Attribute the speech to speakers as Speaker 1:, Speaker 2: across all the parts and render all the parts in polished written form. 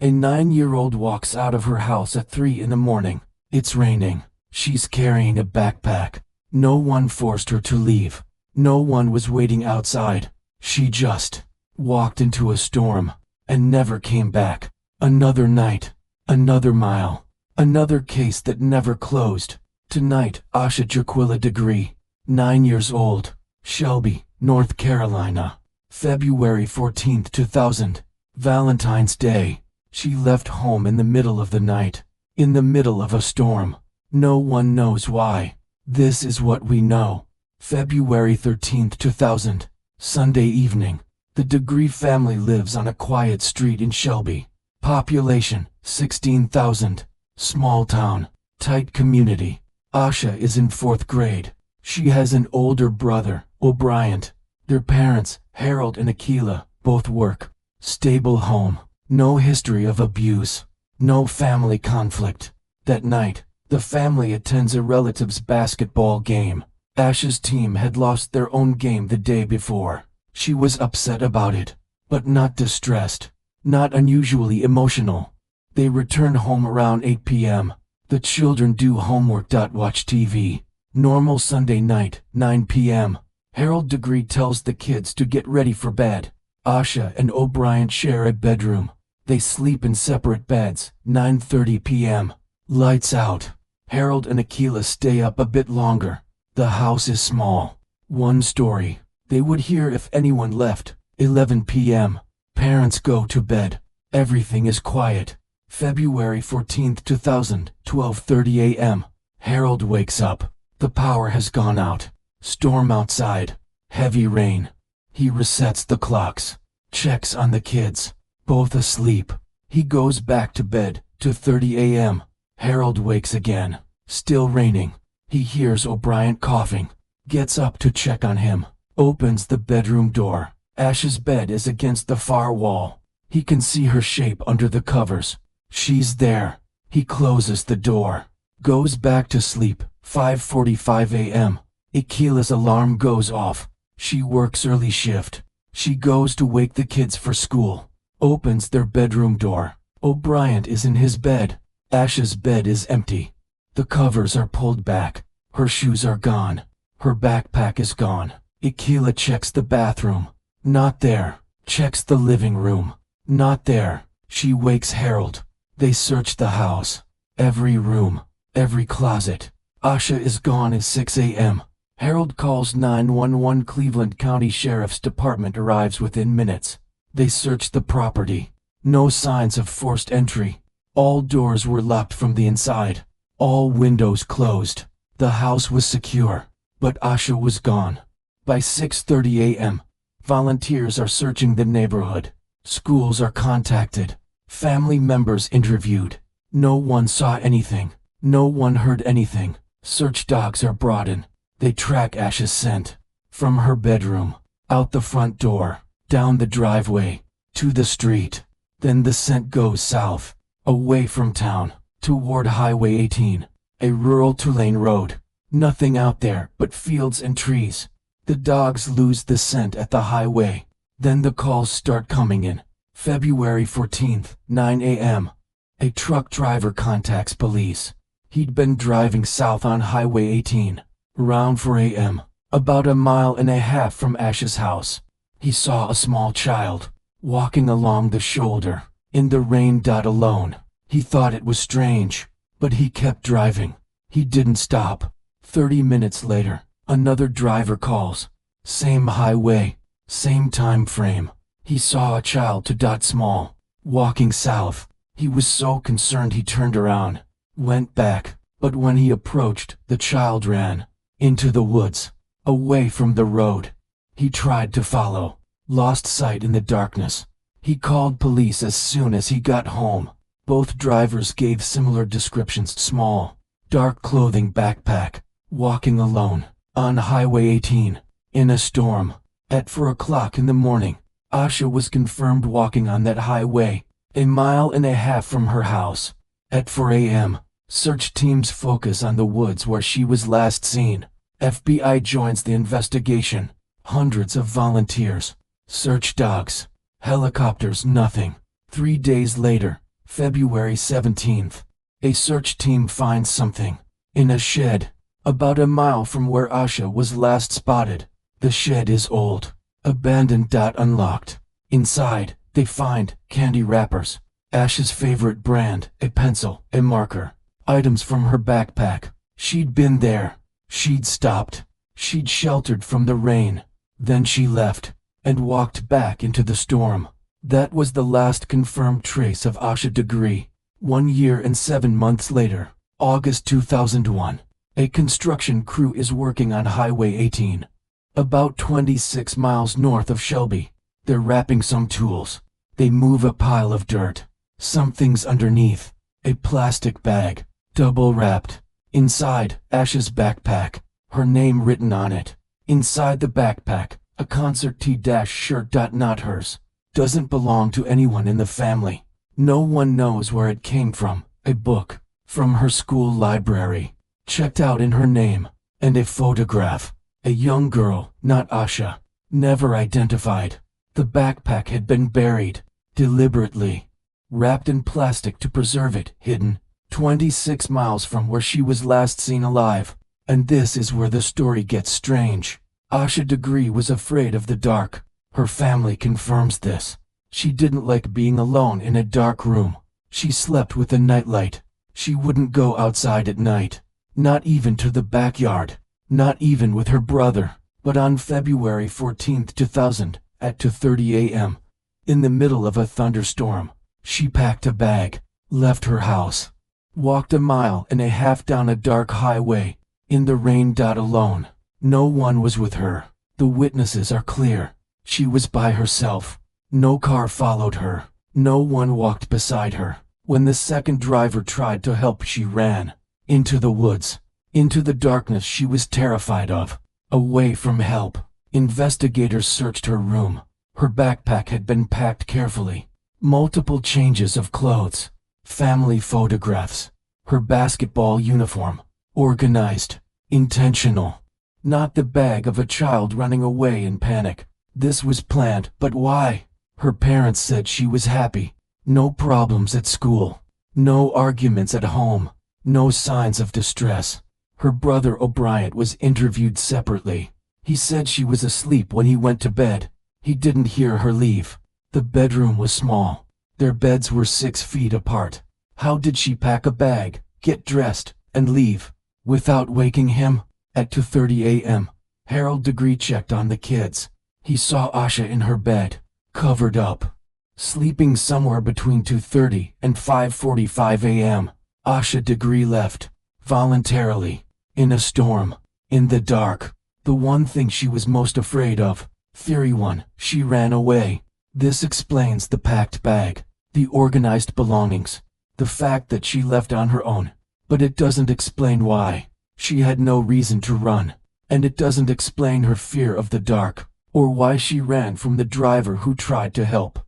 Speaker 1: A 9-year-old walks out of her house at 3 in the morning. It's raining. She's carrying a backpack. No one forced her to leave. No one was waiting outside. She just walked into a storm and never came back. Another night, another mile, another case that never closed. Tonight, Asha Degree, 9 years old, Shelby, North Carolina. February 14, 2000, Valentine's Day. She left home in the middle of the night, in the middle of a storm. No one knows why. This is what we know. February 13, 2000, Sunday evening. The Degree family lives on a quiet street in Shelby. Population, 16,000. Small town, tight community. Asha is in 4th grade. She has an older brother, O'Brien. Their parents, Harold and Akila, both work. Stable home. No history of abuse. No family conflict. That night, the family attends a relative's basketball game. Asha's team had lost their own game the day before. She was upset about it, but not distressed. Not unusually emotional. They return home around 8 p.m. The children do homework. Watch TV. Normal Sunday night, 9 p.m. Harold Degree tells the kids to get ready for bed. Asha and O'Brien share a bedroom. They sleep in separate beds. 9:30 p.m. Lights out. Harold and Akila stay up a bit longer. The house is small. 1 story. They would hear if anyone left. 11 p.m. Parents go to bed. Everything is quiet. February 14, 2000, 12:30 a.m. Harold wakes up. The power has gone out. Storm outside. Heavy rain. He resets the clocks. Checks on the kids. Both asleep. He goes back to bed. 2:30 a.m. Harold wakes again. Still raining. He hears O'Brien coughing. Gets up to check on him. Opens the bedroom door. Asha's bed is against the far wall. He can see her shape under the covers. She's there. He closes the door. Goes back to sleep. 5:45 a.m. Akila's alarm goes off. She works early shift. She goes to wake the kids for school. Opens their bedroom door. O'Brien is in his bed. Asha's bed is empty. The covers are pulled back. Her shoes are gone. Her backpack is gone. Akila checks the bathroom. Not there. Checks the living room. Not there. She wakes Harold. They search the house. Every room. Every closet. Asha is gone at 6 a.m. Harold calls 911. Cleveland County Sheriff's Department arrives within minutes. They search the property. No signs of forced entry. All doors were locked from the inside. All windows closed. The house was secure. But Asha was gone. By 6:30 a.m., volunteers are searching the neighborhood. Schools are contacted. Family members interviewed. No one saw anything. No one heard anything. Search dogs are brought in. They track Asha's scent. From her bedroom, out the front door, down the driveway, to the street. Then the scent goes south, away from town, toward Highway 18, a rural two-lane road. Nothing out there but fields and trees. The dogs lose the scent at the highway. Then the calls start coming in. February 14th, 9 a.m. A truck driver contacts police. He'd been driving south on Highway 18. Around 4 a.m., about a mile and a half from Asha's house. He saw a small child, walking along the shoulder, in the rain. Alone. He thought it was strange, but he kept driving. He didn't stop. 30 minutes later, another driver calls. Same highway, same time frame. He saw a child. Small, walking south. He was so concerned he turned around, went back, but when he approached, the child ran into the woods, away from the road. He tried to follow, lost sight in the darkness. He called police as soon as he got home. Both drivers gave similar descriptions. Small, dark clothing, backpack, walking alone, on Highway 18, in a storm. At 4 o'clock in the morning, Asha was confirmed walking on that highway, a mile and a half from her house. At 4 a.m., search teams focus on the woods where she was last seen. FBI joins the investigation. Hundreds of volunteers. Search dogs. Helicopters. Nothing. 3 days later, February 17th. A search team finds something in a shed about a mile from where Asha was last spotted. The shed is old, abandoned, unlocked. Inside, they find candy wrappers, Asha's favorite brand, a pencil, a marker, items from her backpack. She'd been there. She'd stopped. She'd sheltered from the rain. Then she left and walked back into the storm. That was the last confirmed trace of Asha Degree. 1 year and 7 months later, August 2001, a construction crew is working on Highway 18, about 26 miles north of Shelby. They're wrapping some tools. They move a pile of dirt. Something's underneath. A plastic bag, double wrapped. Inside, Asha's backpack, her name written on it. Inside the backpack, a concert tee-shirt. Not hers. Doesn't belong to anyone in the family. No one knows where it came from. A book from her school library, checked out in her name, and a photograph. A young girl, not Asha, never identified. The backpack had been buried, deliberately, wrapped in plastic to preserve it, hidden, 26 miles from where she was last seen alive. And this is where the story gets strange. Asha Degree was afraid of the dark. Her family confirms this. She didn't like being alone in a dark room. She slept with a nightlight. She wouldn't go outside at night, not even to the backyard, not even with her brother. But on February 14, 2000, at 2:30 a.m., in the middle of a thunderstorm, she packed a bag, left her house, walked 1.5 miles down a dark highway, in the rain. Alone. No one was with her. The witnesses are clear. She was by herself. No car followed her. No one walked beside her. When the second driver tried to help, she ran into the woods, into the darkness she was terrified of, away from help. Investigators searched her room. Her backpack had been packed carefully. Multiple changes of clothes, family photographs, her basketball uniform, organized, intentional. Not the bag of a child running away in panic. This was planned, but why? Her parents said she was happy. No problems at school. No arguments at home. No signs of distress. Her brother O'Brien was interviewed separately. He said she was asleep when he went to bed. He didn't hear her leave. The bedroom was small. Their beds were 6 feet apart. How did she pack a bag, get dressed, and leave, without waking him? At 2:30 a.m., Harold Degree checked on the kids. He saw Asha in her bed, covered up, sleeping somewhere between 2:30 and 5:45 a.m. Asha Degree left, voluntarily, in a storm, in the dark. The one thing she was most afraid of. Theory 1, she ran away. This explains the packed bag, the organized belongings, the fact that she left on her own. But it doesn't explain why. She had no reason to run, and it doesn't explain her fear of the dark, or why she ran from the driver who tried to help.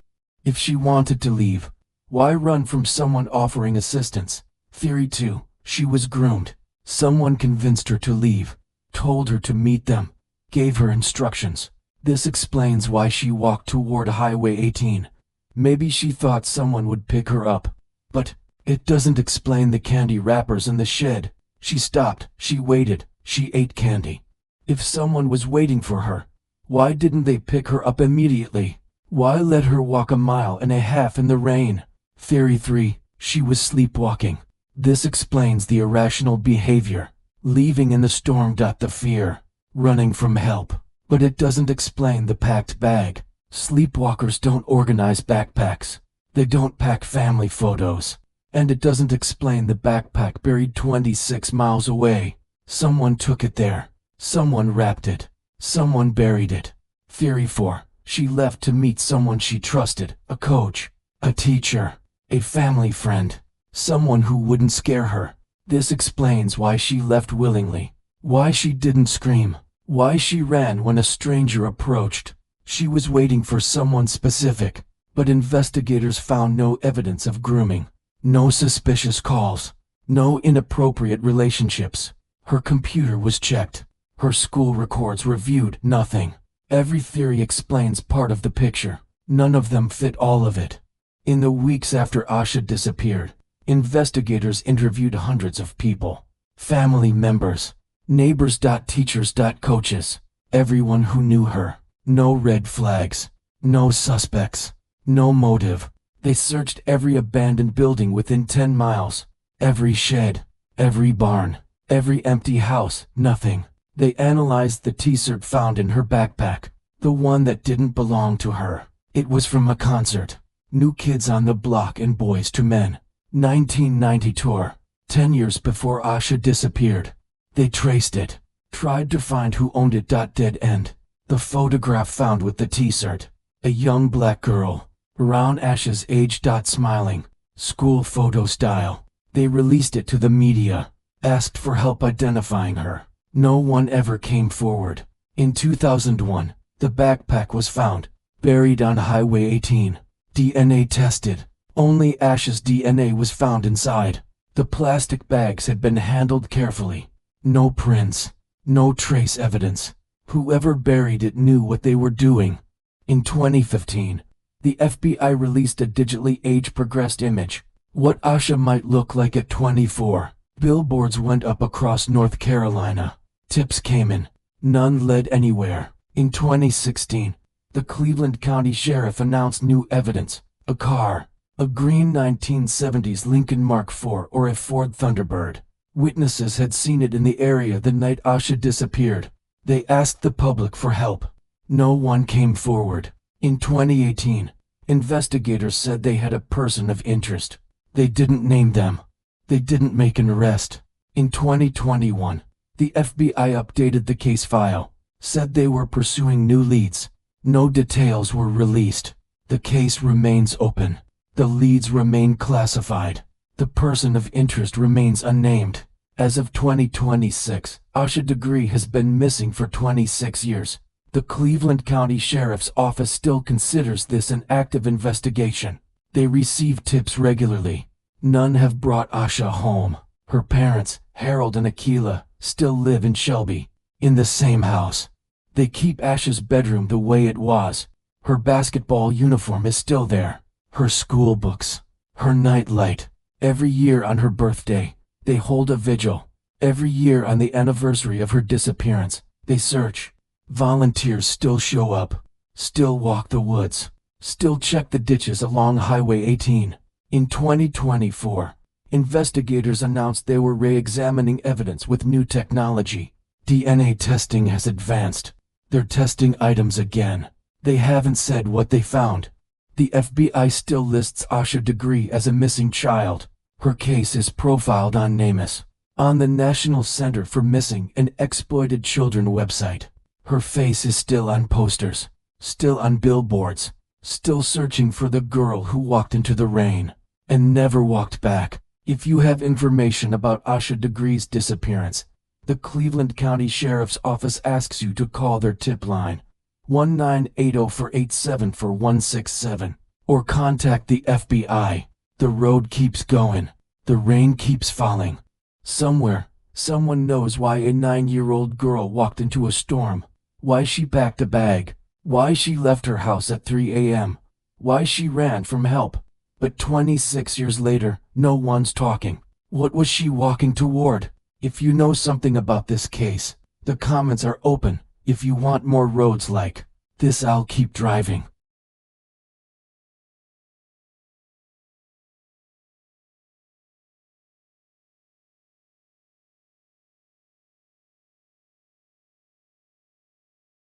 Speaker 1: If she wanted to leave, why run from someone offering assistance? Theory 2, she was groomed. Someone convinced her to leave, told her to meet them, gave her instructions. This explains why she walked toward Highway 18. Maybe she thought someone would pick her up. But it doesn't explain the candy wrappers in the shed. She stopped, she waited, she ate candy. If someone was waiting for her, why didn't they pick her up immediately? Why let her walk 1.5 miles in the rain? Theory 3, she was sleepwalking. This explains the irrational behavior, leaving in the storm. The fear, running from help. But it doesn't explain the packed bag. Sleepwalkers don't organize backpacks. They don't pack family photos. And it doesn't explain the backpack buried 26 miles away. Someone took it there. Someone wrapped it. Someone buried it. Theory 4, she left to meet someone she trusted, a coach, a teacher, a family friend, someone who wouldn't scare her. This explains why she left willingly, why she didn't scream, why she ran when a stranger approached. She was waiting for someone specific, but investigators found no evidence of grooming, no suspicious calls, no inappropriate relationships. Her computer was checked. Her school records reviewed. Nothing. Every theory explains part of the picture. None of them fit all of it. In the weeks after Asha disappeared, investigators interviewed hundreds of people, family members, neighbors, teachers, coaches, everyone who knew her. No red flags, no suspects, no motive. They searched every abandoned building within 10 miles, every shed, every barn, every empty house, nothing. They analyzed the T-shirt found in her backpack, the one that didn't belong to her. It was from a concert. New Kids on the Block and Boys to Men, 1990 tour, 10 years before Asha disappeared. They traced it, tried to find who owned it. Dead end. The photograph found with the T-shirt, a young black girl, around Asha's age. Smiling, school photo style. They released it to the media, asked for help identifying her. No one ever came forward. In 2001, the backpack was found, buried on Highway 18. DNA tested. Only Asha's DNA was found inside. The plastic bags had been handled carefully. No prints, no trace evidence. Whoever buried it knew what they were doing. In 2015, the FBI released a digitally age-progressed image, what Asha might look like at 24. Billboards went up across North Carolina. Tips came in. None led anywhere. In 2016, the Cleveland County Sheriff announced new evidence, a car, a green 1970s Lincoln Mark IV or a Ford Thunderbird. Witnesses had seen it in the area the night Asha disappeared. They asked the public for help. No one came forward. In 2018, investigators said they had a person of interest. They didn't name them. They didn't make an arrest. In 2021, the FBI updated the case file, said they were pursuing new leads. No details were released. The case remains open. The leads remain classified. The person of interest remains unnamed. As of 2026, Asha Degree has been missing for 26 years. The Cleveland County Sheriff's Office still considers this an active investigation. They receive tips regularly. None have brought Asha home. Her parents, Harold and Akila, still live in Shelby, in the same house. They keep Asha's bedroom the way it was. Her basketball uniform is still there. Her school books. Her nightlight. Every year on her birthday, they hold a vigil. Every year on the anniversary of her disappearance, they search. Volunteers still show up. Still walk the woods. Still check the ditches along Highway 18. In 2024, investigators announced they were re-examining evidence with new technology. DNA testing has advanced. They're testing items again. They haven't said what they found. The FBI still lists Asha Degree as a missing child. Her case is profiled on NamUs, on the National Center for Missing and Exploited Children website. Her face is still on posters, still on billboards, still searching for the girl who walked into the rain and never walked back. If you have information about Asha Degree's disappearance, the Cleveland County Sheriff's Office asks you to call their tip line, 1-980-487-4167, or contact the FBI. The road keeps going. The rain keeps falling. Somewhere, someone knows why a 9-year-old girl walked into a storm, why she packed a bag, why she left her house at 3 a.m., why she ran from help. But 26 years later, no one's talking. What was she walking toward? If you know something about this case, the comments are open. If you want more roads like this, I'll keep driving.